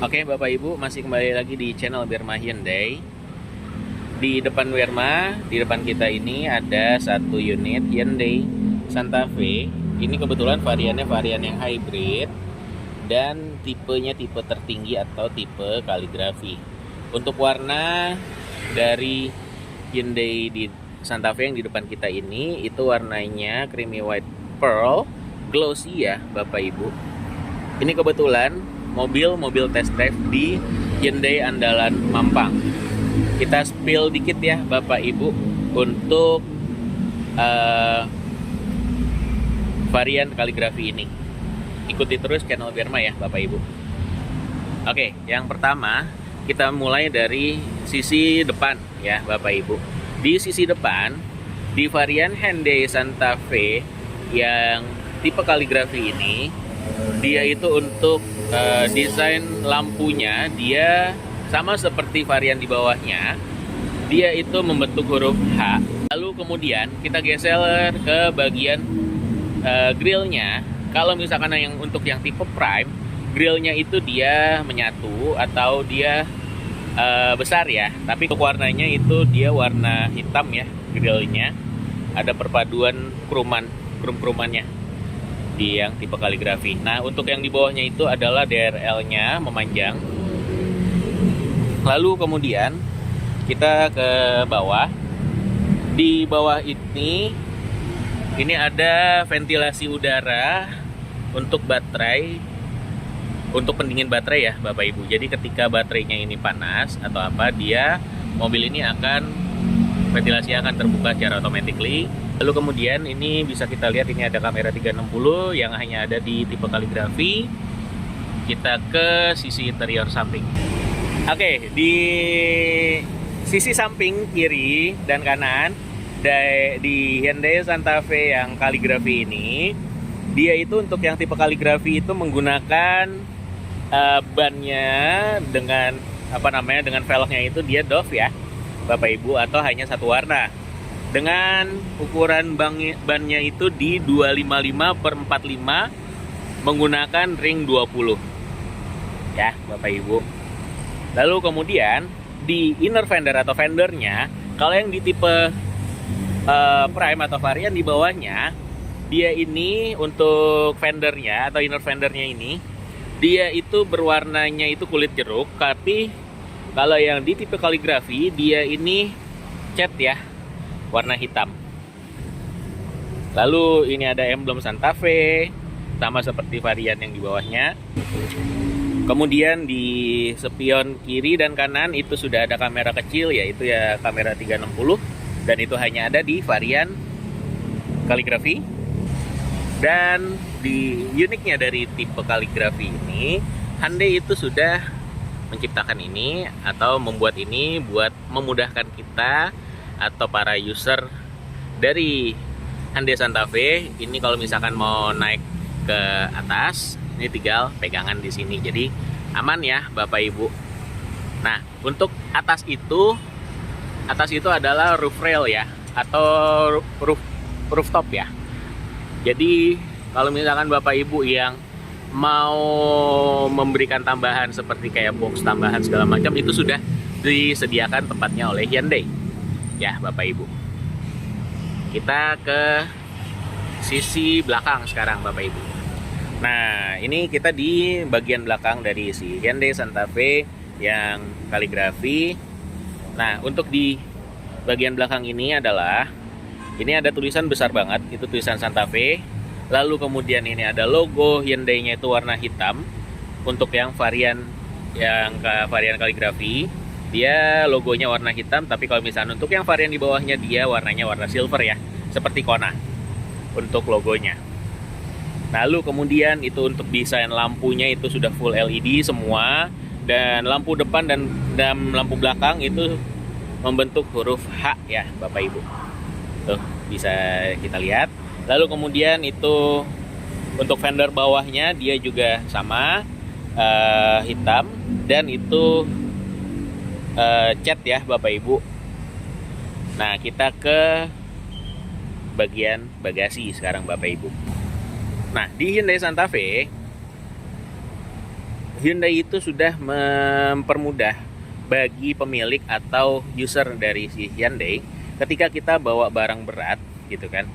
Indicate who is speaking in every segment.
Speaker 1: Oke Bapak Ibu, masih kembali lagi di channel Berma Hyundai. Di depan Berma, di depan kita ini ada satu unit Hyundai Santa Fe. Ini kebetulan variannya varian yang hybrid dan tipenya tipe tertinggi atau tipe kaligrafi. Untuk warna dari Hyundai di Santa Fe yang di depan kita ini, itu warnanya creamy white pearl, glossy ya Bapak Ibu. Ini kebetulan mobil test drive di Hyundai Andalan Mampang. Kita spill dikit ya Bapak Ibu untuk varian kaligrafi ini. Ikuti terus channel Berma ya Bapak Ibu. Oke, yang pertama kita mulai dari sisi depan ya Bapak Ibu. Di sisi depan, di varian Hyundai Santa Fe yang tipe kaligrafi ini, dia itu untuk desain lampunya dia sama seperti varian di bawahnya, dia itu membentuk huruf H. Lalu kemudian kita geser ke bagian grillnya. Kalau misalkan untuk yang tipe prime, grillnya itu dia menyatu atau dia besar ya, tapi untuk warnanya itu dia warna hitam ya grillnya. Ada perpaduan krum-krumannya di yang tipe kaligrafi. Nah, untuk yang di bawahnya itu adalah DRL-nya memanjang. Lalu kemudian kita ke bawah. Di bawah ini ada ventilasi udara untuk baterai, untuk pendingin baterai ya Bapak Ibu. Jadi ketika baterainya ini panas atau apa, mobil ini ventilasinya akan terbuka secara automatically. Lalu kemudian ini bisa kita lihat, ini ada kamera 360 yang hanya ada di tipe kaligrafi. Kita ke sisi interior samping. Oke, di sisi samping kiri dan kanan di Hyundai Santa Fe yang kaligrafi ini, dia itu untuk yang tipe kaligrafi itu menggunakan bannya dengan dengan velgnya itu dia doff ya Bapak Ibu, atau hanya satu warna. Dengan ukuran bannya itu di 255/45 menggunakan ring 20 ya Bapak Ibu. Lalu kemudian di inner fender atau fendernya, kalau yang di tipe prime atau varian di bawahnya, dia ini untuk fendernya atau inner fendernya ini, dia itu berwarnanya itu kulit jeruk. Tapi kalau yang di tipe kaligrafi, dia ini cat ya, warna hitam. Lalu ini ada emblem Santa Fe, sama seperti varian yang di bawahnya. Kemudian di spion kiri dan kanan itu sudah ada kamera kecil, yaitu ya kamera 360, dan itu hanya ada di varian kaligrafi. Dan di uniknya dari tipe kaligrafi ini, Hyundai itu sudah menciptakan ini atau membuat ini buat memudahkan kita atau para user dari Hyundai Santa Fe ini, kalau misalkan mau naik ke atas, ini tinggal pegangan di sini, jadi aman ya Bapak Ibu. Nah, untuk atas itu adalah roof rail ya, atau rooftop ya. Jadi kalau misalkan Bapak Ibu yang mau memberikan tambahan seperti kayak box tambahan segala macam, itu sudah disediakan tempatnya oleh Hyundai ya Bapak Ibu. Kita ke sisi belakang sekarang Bapak Ibu. Nah, ini kita di bagian belakang dari si Hyundai Santa Fe yang kaligrafi. Nah, untuk di bagian belakang ini ada tulisan besar banget, itu tulisan Santa Fe. Lalu kemudian ini ada logo Hyundai-nya itu warna hitam. Untuk yang varian kaligrafi, dia logonya warna hitam, tapi kalau misalnya untuk yang varian di bawahnya, dia warnanya warna silver ya, seperti Kona untuk logonya. Lalu kemudian itu untuk desain lampunya itu sudah full LED semua, dan lampu depan dan lampu belakang itu membentuk huruf H ya Bapak Ibu. Tuh bisa kita lihat. Lalu kemudian itu untuk fender bawahnya dia juga sama hitam, dan itu cat ya Bapak Ibu. Nah, kita ke bagian bagasi sekarang Bapak Ibu. Nah, di Hyundai Santa Fe Hyundai itu sudah mempermudah bagi pemilik atau user dari si Hyundai ketika kita bawa barang berat gitu kan,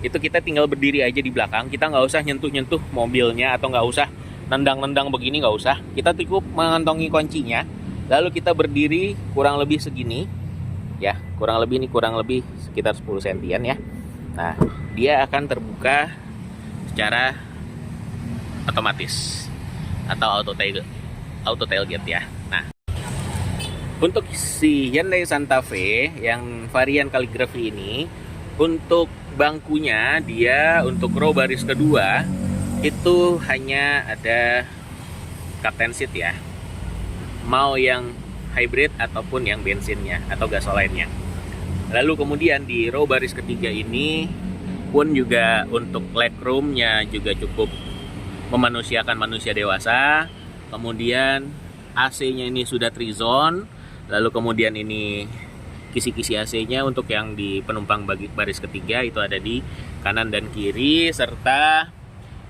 Speaker 1: itu kita tinggal berdiri aja di belakang, kita nggak usah nyentuh-nyentuh mobilnya atau nggak usah nendang-nendang begini, nggak usah. Kita cukup mengantongi kuncinya, lalu kita berdiri kurang lebih segini ya, kurang lebih sekitar 10 sentian ya. Nah, dia akan terbuka secara otomatis atau auto tailgate ya. Nah, untuk si Hyundai Santa Fe yang varian kaligrafi ini, untuk bangkunya dia untuk row baris kedua itu hanya ada captain seat ya. Mau yang hybrid ataupun yang bensinnya atau gasolinnya. Lalu kemudian di row baris ketiga ini pun juga untuk legroomnya juga cukup memanusiakan manusia dewasa. Kemudian AC-nya ini sudah 3 zone. Lalu kemudian ini kisi-kisi AC-nya untuk yang di penumpang bagi baris ketiga itu ada di kanan dan kiri, serta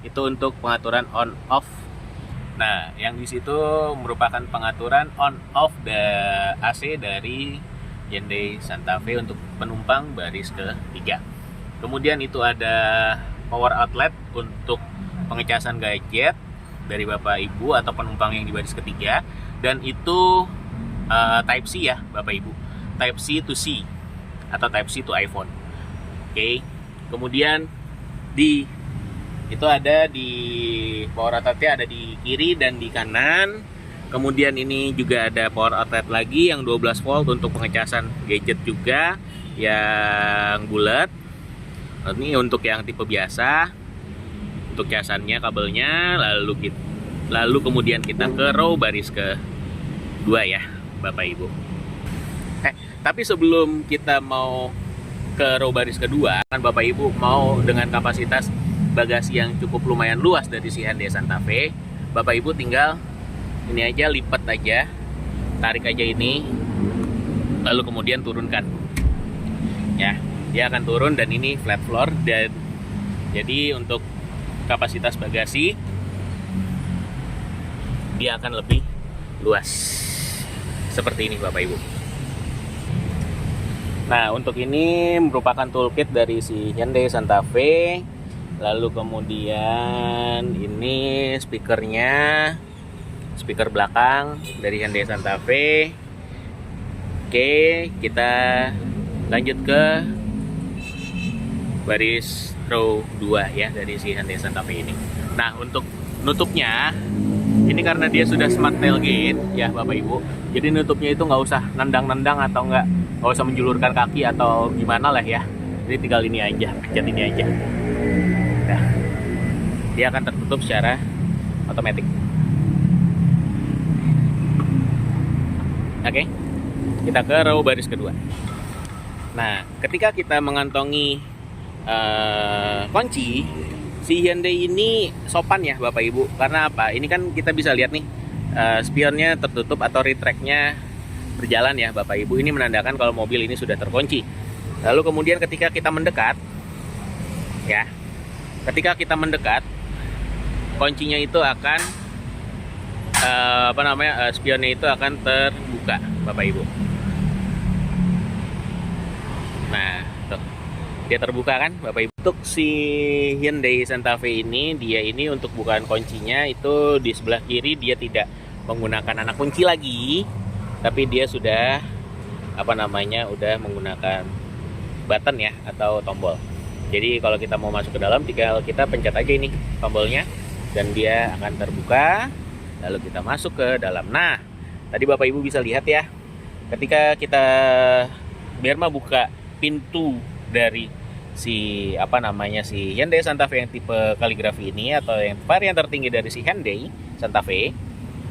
Speaker 1: itu untuk pengaturan on off. Nah, yang di situ merupakan pengaturan on off AC dari Hyundai Santa Fe untuk penumpang baris ketiga. Kemudian itu ada power outlet untuk pengecasan gadget dari Bapak Ibu atau penumpang yang di baris ketiga, dan itu Type C ya Bapak Ibu, Type C to C atau Type C to iPhone. Oke. Kemudian itu ada di power outletnya ada di kiri dan di kanan. Kemudian ini juga ada power outlet lagi yang 12 volt untuk pengecasan gadget juga yang bulat. Ini untuk yang tipe biasa, untuk casannya, kabelnya. Lalu kemudian kita ke row baris kedua ya Bapak Ibu. Tapi sebelum kita mau ke row baris kedua, kan Bapak Ibu mau dengan kapasitas bagasi yang cukup lumayan luas dari si Hyundai Santa Fe, Bapak Ibu tinggal ini aja, lipat aja, tarik aja ini, lalu kemudian turunkan. Ya, dia akan turun dan ini flat floor, dan jadi untuk kapasitas bagasi dia akan lebih luas. Seperti ini Bapak Ibu. Nah, untuk ini merupakan toolkit dari si Hyundai Santa Fe. Lalu kemudian ini speakernya, speaker belakang dari Hyundai Santa Fe. Oke, kita lanjut ke baris row 2 ya dari si Hyundai Santa Fe ini. Nah, untuk nutupnya ini karena dia sudah smart tailgate ya Bapak Ibu, jadi nutupnya itu nggak usah nendang-nendang atau nggak usah menjulurkan kaki atau gimana lah ya. Jadi tinggal ini aja, pencet ini aja. Nah, dia akan tertutup secara otomatis. Oke, kita ke row baris kedua. Nah, ketika kita mengantongi kunci, si Hyundai ini sopan ya Bapak Ibu. Karena apa? Ini kan kita bisa lihat nih, spionnya tertutup atau retract-nya berjalan ya Bapak Ibu. Ini menandakan kalau mobil ini sudah terkunci. Lalu kemudian ketika kita mendekat ya, kuncinya itu akan spionnya itu akan terbuka Bapak Ibu. Nah, tuh, dia terbuka kan Bapak Ibu. Untuk si Hyundai Santa Fe ini, dia ini untuk bukaan kuncinya itu di sebelah kiri dia tidak menggunakan anak kunci lagi, tapi dia sudah udah menggunakan button ya atau tombol. Jadi kalau kita mau masuk ke dalam, tinggal kita pencet aja ini tombolnya dan dia akan terbuka. Lalu kita masuk ke dalam. Nah, tadi Bapak Ibu bisa lihat ya, ketika kita Berma buka pintu dari si Hyundai Santa Fe yang tipe kaligrafi ini atau yang varian tertinggi dari si Hyundai Santa Fe,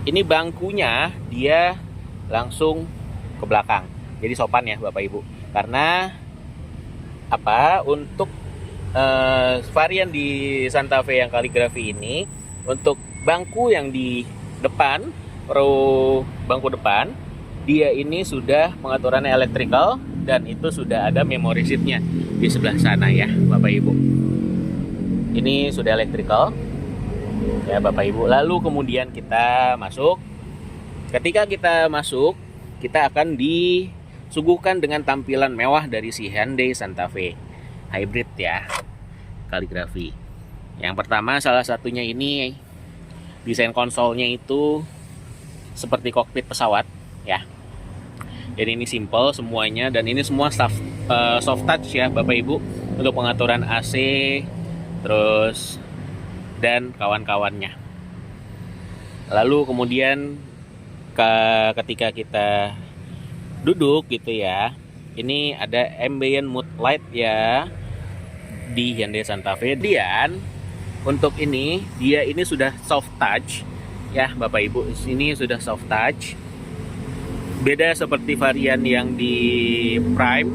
Speaker 1: ini bangkunya dia langsung ke belakang. Jadi sopan ya Bapak Ibu. Karena untuk varian di Santa Fe yang kaligrafi ini, untuk bangku yang di depan, row bangku depan, dia ini sudah pengaturannya electrical dan itu sudah ada memory seatnya di sebelah sana ya Bapak Ibu. Ini sudah electrical. ya Bapak Ibu. Lalu kemudian kita masuk. Ketika kita masuk, kita akan disuguhkan dengan tampilan mewah dari si Hyundai Santa Fe hybrid ya, kaligrafi. Yang pertama, salah satunya ini desain konsolnya itu seperti kokpit pesawat ya. Jadi ini simple semuanya, dan ini semua soft touch ya Bapak Ibu, untuk pengaturan AC terus dan kawan-kawannya. Lalu kemudian ketika kita duduk gitu ya, ini ada ambient mood light ya di Hyundai Santa Fe. Dan untuk ini dia ini sudah soft touch ya Bapak Ibu, ini sudah soft touch. Beda seperti varian yang di Prime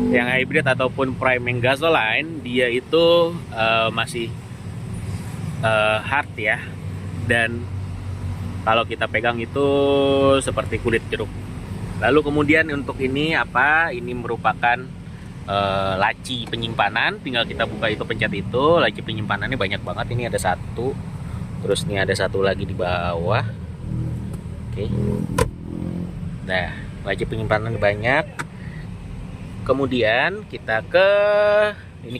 Speaker 1: yang hybrid ataupun Prime yang gasoline, dia itu masih hard ya, dan kalau kita pegang itu seperti kulit jeruk. Lalu kemudian untuk ini apa? Ini merupakan laci penyimpanan. Tinggal kita buka itu, pencet itu. Laci penyimpanannya banyak banget. Ini ada satu. Terus ini ada satu lagi di bawah. Oke. Nah, laci penyimpanan banyak. Kemudian kita ke ini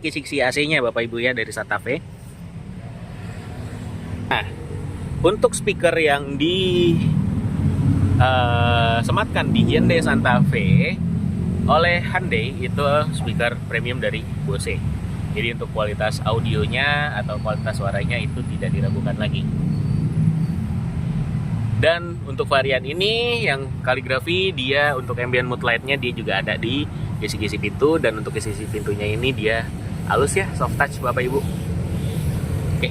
Speaker 1: kisi-kisi AC-nya Bapak Ibu ya, dari Santa Fe. Nah, untuk speaker yang disematkan di Hyundai Santa Fe oleh Hyundai itu speaker premium dari Bose. Jadi untuk kualitas audionya atau kualitas suaranya itu tidak diragukan lagi. Dan untuk varian ini yang kaligrafi, dia untuk ambient mood light-nya dia juga ada di kisi-kisi pintu, dan untuk kisi-kisi pintunya ini dia halus ya, soft touch Bapak Ibu. Oke.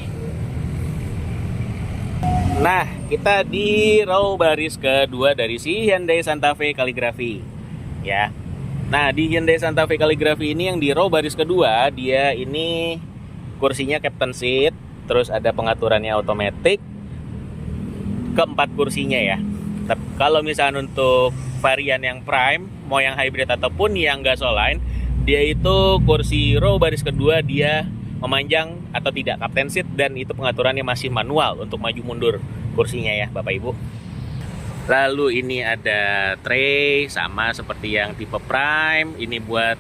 Speaker 1: Nah, kita di row baris kedua dari si Hyundai Santa Fe kaligrafi ya. Nah, di Hyundai Santa Fe kaligrafi ini yang di row baris kedua, dia ini kursinya captain seat, terus ada pengaturannya otomatis, keempat kursinya ya. Tapi kalau misalnya untuk varian yang Prime, mau yang hybrid ataupun yang gasoline, dia itu kursi row baris kedua dia memanjang atau tidak captain seat, dan itu pengaturannya masih manual untuk maju mundur kursinya ya Bapak Ibu. Lalu ini ada tray sama seperti yang tipe Prime. Ini buat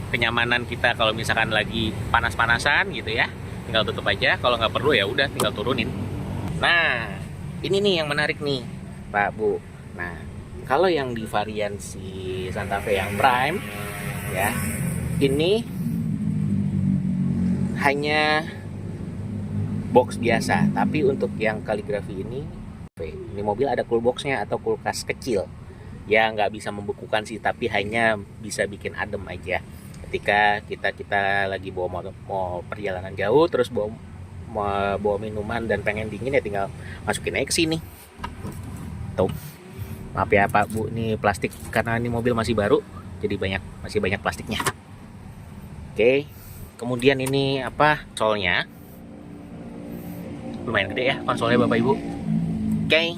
Speaker 1: kenyamanan kita kalau misalkan lagi panas-panasan gitu ya. Tinggal tutup aja, kalau nggak perlu ya udah tinggal turunin. Nah, ini nih yang menarik nih Pak Bu. Nah, kalau yang di varian si Santa Fe yang Prime ya, ini hanya box biasa. Tapi untuk yang kaligrafi ini mobil ada cool boxnya atau kulkas kecil ya, nggak bisa membekukan sih, tapi hanya bisa bikin adem aja ketika kita lagi mau perjalanan jauh, terus bawa minuman dan pengen dingin ya tinggal masukin aja ke sini. Tuh, maaf ya Pak Bu, ini plastik karena ini mobil masih baru, jadi masih banyak plastiknya. Oke. Kemudian ini apa? Konsolnya lumayan gede ya konsolnya Bapak Ibu. Oke.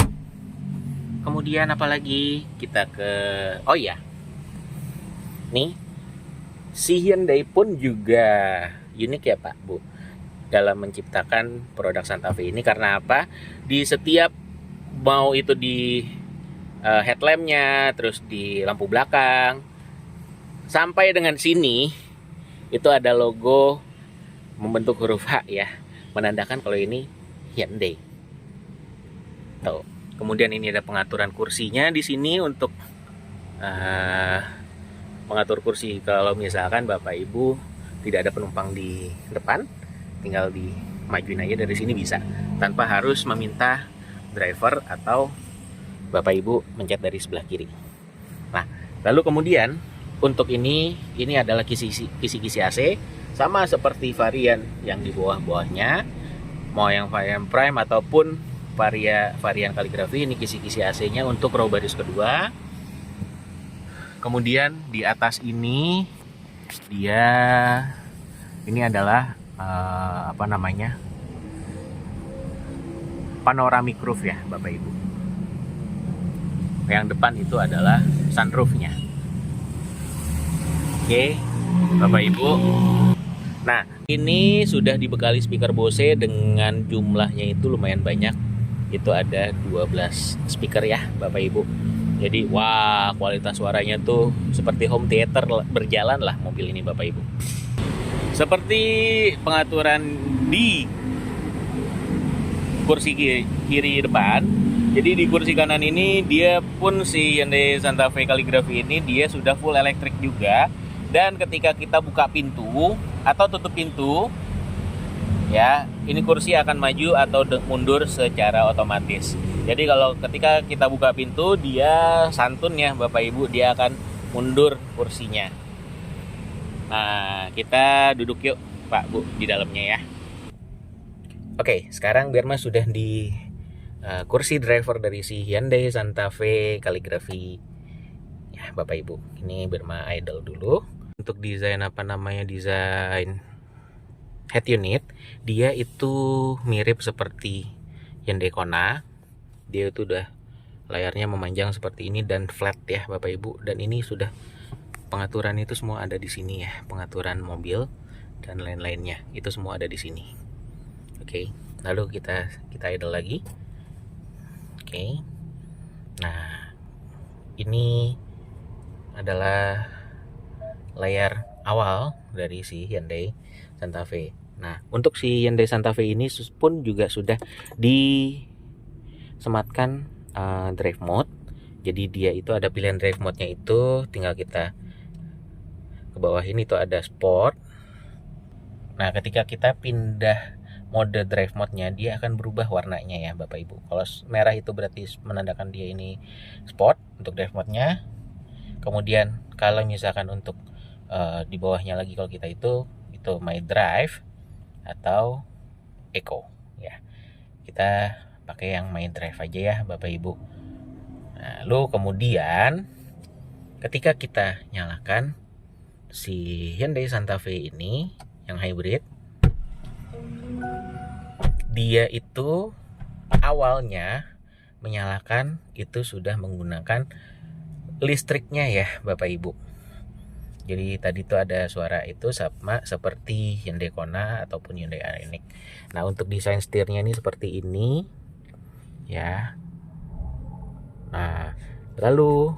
Speaker 1: Kemudian apa lagi? Kita ke nih, si Hyundai pun juga unik ya Pak Bu dalam menciptakan produk Santa Fe ini. Karena apa? Di setiap, mau itu di headlampnya, terus di lampu belakang, sampai dengan sini itu ada logo membentuk huruf H ya, menandakan kalau ini Hyundai. Tuh. Kemudian ini ada pengaturan kursinya di sini untuk mengatur kursi kalau misalkan Bapak Ibu tidak ada penumpang di depan, tinggal dimajuin aja dari sini bisa, tanpa harus meminta driver atau Bapak Ibu mencet dari sebelah kiri. Nah, lalu kemudian untuk ini adalah kisi-kisi AC, sama seperti varian yang di bawah-bawahnya, mau yang varian Prime ataupun varian kaligrafi. Ini kisi-kisi AC-nya untuk row baris kedua. Kemudian di atas ini ini adalah panoramic roof ya Bapak Ibu. Yang depan itu adalah sunroofnya. Oke, Bapak Ibu, Nah, ini sudah dibekali speaker Bose dengan jumlahnya itu lumayan banyak. Itu ada 12 speaker ya Bapak Ibu. Jadi wah, kualitas suaranya tuh seperti home theater berjalan lah mobil ini Bapak Ibu. Seperti pengaturan di kursi kiri depan, jadi di kursi kanan ini dia pun si Hyundai Santa Fe Calligraphy ini dia sudah full elektrik juga. Dan ketika kita buka pintu atau tutup pintu, ya ini kursi akan maju atau mundur secara otomatis. Jadi kalau ketika kita buka pintu, dia santun ya Bapak Ibu, dia akan mundur kursinya. Nah, kita duduk yuk Pak Bu di dalamnya ya. Oke, sekarang Birma sudah di kursi driver dari si Hyundai Santa Fe Calligraphy. Ya Bapak Ibu, ini Birma idle dulu. Untuk desain desain head unit, dia itu mirip seperti Hyundai Kona. Dia itu udah layarnya memanjang seperti ini dan flat ya Bapak Ibu. Dan ini sudah pengaturan itu semua ada di sini ya, pengaturan mobil dan lain-lainnya itu semua ada di sini. Oke, lalu kita idle lagi. Oke. Nah, ini adalah layar awal dari si Hyundai Santa Fe. Nah, untuk si Hyundai Santa Fe ini pun juga sudah disematkan drive mode. Jadi dia itu ada pilihan drive mode-nya itu, tinggal kita ke bawah ini tuh ada sport. Nah, ketika kita pindah mode drive mode-nya, dia akan berubah warnanya ya Bapak Ibu. Kalau merah itu berarti menandakan dia ini sport untuk drive mode-nya. Kemudian kalau misalkan untuk di bawahnya lagi kalau kita itu my drive atau eco ya. Kita pakai yang my drive aja ya Bapak Ibu. Nah, lalu kemudian ketika kita nyalakan si Hyundai Santa Fe ini yang hybrid, dia itu awalnya menyalakan itu sudah menggunakan listriknya ya Bapak Ibu. Jadi tadi tuh ada suara itu sama seperti Hyundai Kona ataupun Hyundai Ioniq. Nah, untuk desain setirnya ini seperti ini ya. Nah, lalu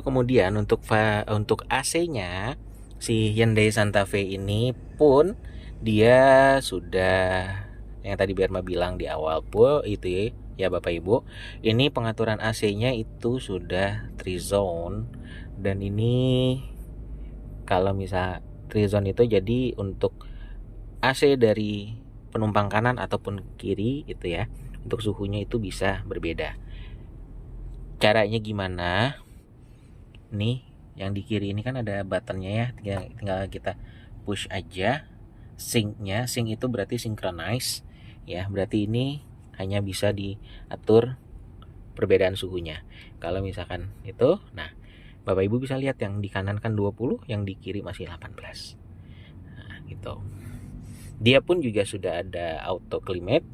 Speaker 1: kemudian untuk AC-nya si Hyundai Santa Fe ini pun dia sudah yang tadi Birma bilang di awal pun itu ya Bapak Ibu, ini pengaturan AC-nya itu sudah 3 zone. Dan ini kalau misal 3 zone itu jadi untuk AC dari penumpang kanan ataupun kiri itu ya, untuk suhunya itu bisa berbeda. Caranya gimana? Nih yang di kiri ini kan ada buttonnya ya, tinggal kita push aja. Sync itu berarti synchronize ya, berarti ini hanya bisa diatur perbedaan suhunya. Kalau misalkan itu, nah Bapak Ibu bisa lihat yang di kanan kan 20, yang di kiri masih 18. Nah, gitu. Dia pun juga sudah ada auto climate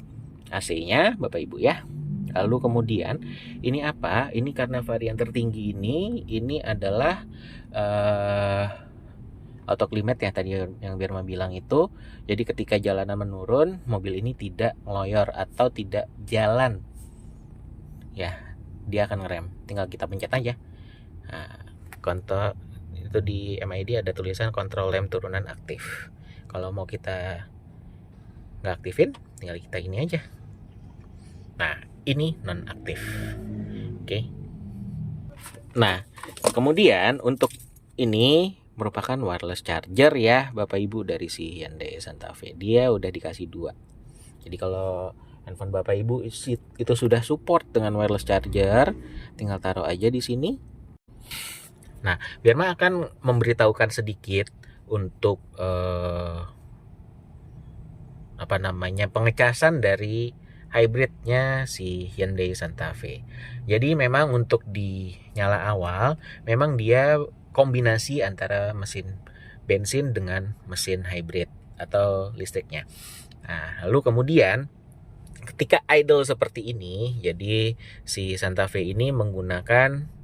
Speaker 1: AC-nya Bapak Ibu ya. Lalu kemudian ini apa? Ini karena varian tertinggi ini adalah auto climate ya tadi yang Birma bilang itu. Jadi ketika jalanan menurun, mobil ini tidak ngeloyor atau tidak jalan. Ya, dia akan ngerem. Tinggal kita pencet aja. Nah, kontrol itu di MID ada tulisan kontrol rem turunan aktif. Kalau mau kita nggak aktifin, tinggal kita ini aja. Nah, ini non aktif. Oke. Nah, kemudian untuk ini merupakan wireless charger ya Bapak Ibu dari si Hyundai Santa Fe. Dia udah dikasih 2. Jadi kalau handphone Bapak Ibu itu sudah support dengan wireless charger, tinggal taruh aja di sini. Nah, Birma akan memberitahukan sedikit untuk pengecasan dari hybridnya si Hyundai Santa Fe. Jadi memang untuk di nyala awal, memang dia kombinasi antara mesin bensin dengan mesin hybrid atau listriknya. Nah, lalu kemudian ketika idle seperti ini, jadi si Santa Fe ini menggunakan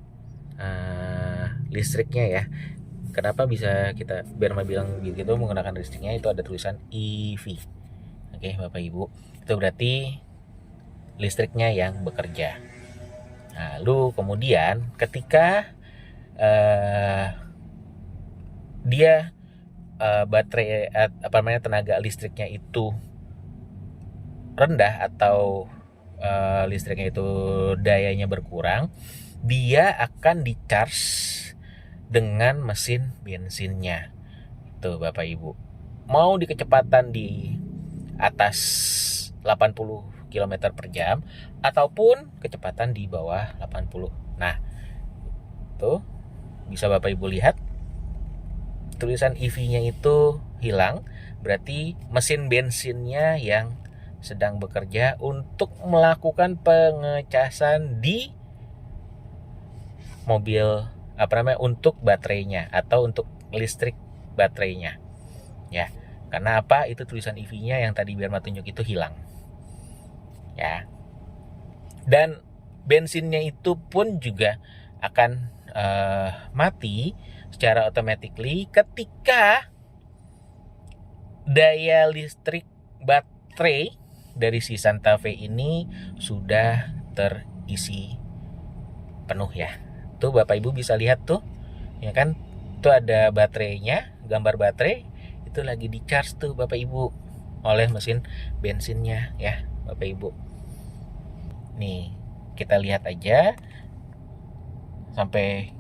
Speaker 1: listriknya ya. kenapa bisa kita Berma bilang begitu menggunakan listriknya itu ada tulisan EV. Oke, Bapak Ibu, itu berarti listriknya yang bekerja. Lalu kemudian ketika dia baterai tenaga listriknya itu rendah atau listriknya itu dayanya berkurang, dia akan di-charge dengan mesin bensinnya. Tuh Bapak Ibu, mau di kecepatan di atas 80 km per jam ataupun kecepatan di bawah 80. Nah, tuh bisa Bapak Ibu lihat tulisan EV-nya itu hilang, berarti mesin bensinnya yang sedang bekerja untuk melakukan pengecasan di mobil untuk baterainya atau untuk listrik baterainya. Ya. Karena apa? Itu tulisan EV-nya yang tadi Berma tunjuk itu hilang. Ya. Dan bensinnya itu pun juga akan mati secara automatically ketika daya listrik baterai dari si Santa Fe ini sudah terisi penuh ya. Tuh Bapak Ibu bisa lihat tuh, ya kan? Tuh ada baterainya, gambar baterai itu lagi di-charge tuh Bapak Ibu oleh mesin bensinnya ya, Bapak Ibu. Nih, kita lihat aja sampai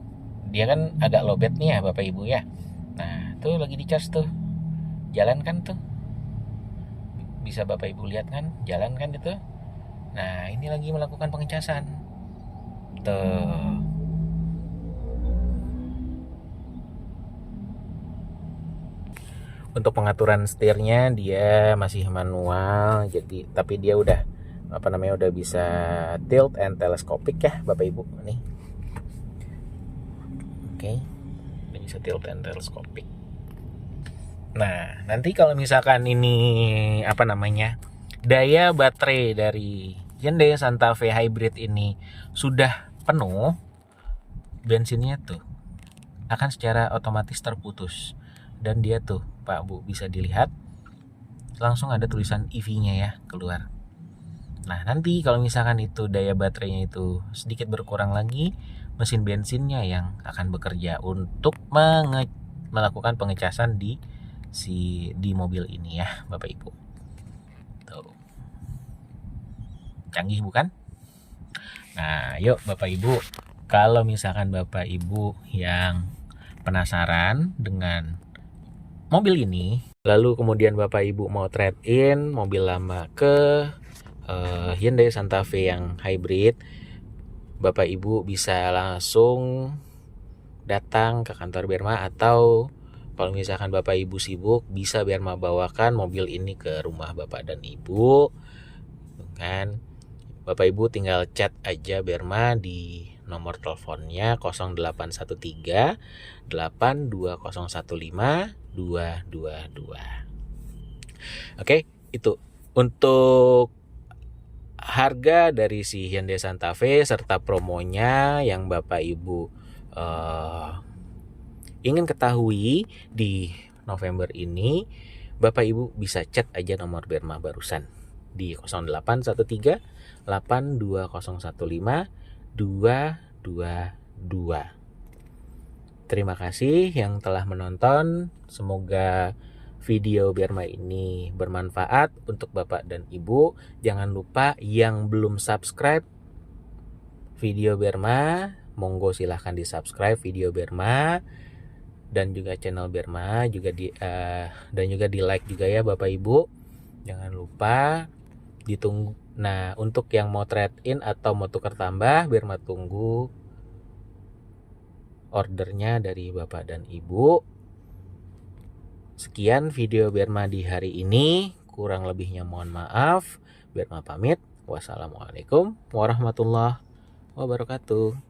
Speaker 1: dia kan agak lowbat nih ya Bapak Ibu ya. Nah, tuh lagi di-charge tuh. Jalan kan tuh. Bisa Bapak Ibu lihat kan, jalan kan itu. Nah, ini lagi melakukan pengecasan. Tuh. Untuk pengaturan setirnya dia masih manual, jadi tapi dia udah udah bisa tilt and telescopic ya Bapak Ibu nih. Oke. Dia bisa tilt and telescopic. Nah, nanti kalau misalkan ini daya baterai dari Hyundai Santa Fe Hybrid ini sudah penuh, bensinnya tuh akan secara otomatis terputus. Dan dia tuh Pak Bu bisa dilihat langsung ada tulisan EV-nya ya keluar. Nah, nanti kalau misalkan itu daya baterainya itu sedikit berkurang lagi, mesin bensinnya yang akan bekerja untuk melakukan pengecasan di mobil ini ya Bapak Ibu. Tuh. Canggih bukan? Nah, yuk Bapak Ibu, kalau misalkan Bapak Ibu yang penasaran dengan mobil ini, lalu kemudian Bapak Ibu mau trade in mobil lama ke Hyundai Santa Fe yang hybrid, Bapak Ibu bisa langsung datang ke kantor Berma, atau kalau misalkan Bapak Ibu sibuk bisa Berma bawakan mobil ini ke rumah Bapak dan Ibu kan. Bapak Ibu tinggal chat aja Berma di nomor teleponnya 0813 82015 222. Oke, itu untuk harga dari si Hyundai Santa Fe serta promonya yang Bapak Ibu ingin ketahui di November ini. Bapak Ibu bisa chat aja nomor Berma barusan di 0813 82015 222. Terima kasih yang telah menonton. Semoga video Berma ini bermanfaat untuk Bapak dan Ibu. Jangan lupa yang belum subscribe video Berma, monggo silahkan di subscribe video Berma dan juga channel Berma, dan juga di like juga ya Bapak Ibu. Jangan lupa ditunggu. Nah, untuk yang mau trade in atau mau tukar tambah, Berma tunggu ordernya dari Bapak dan Ibu. Sekian video Berma di hari ini, kurang lebihnya mohon maaf. Berma pamit. Wassalamualaikum warahmatullahi wabarakatuh.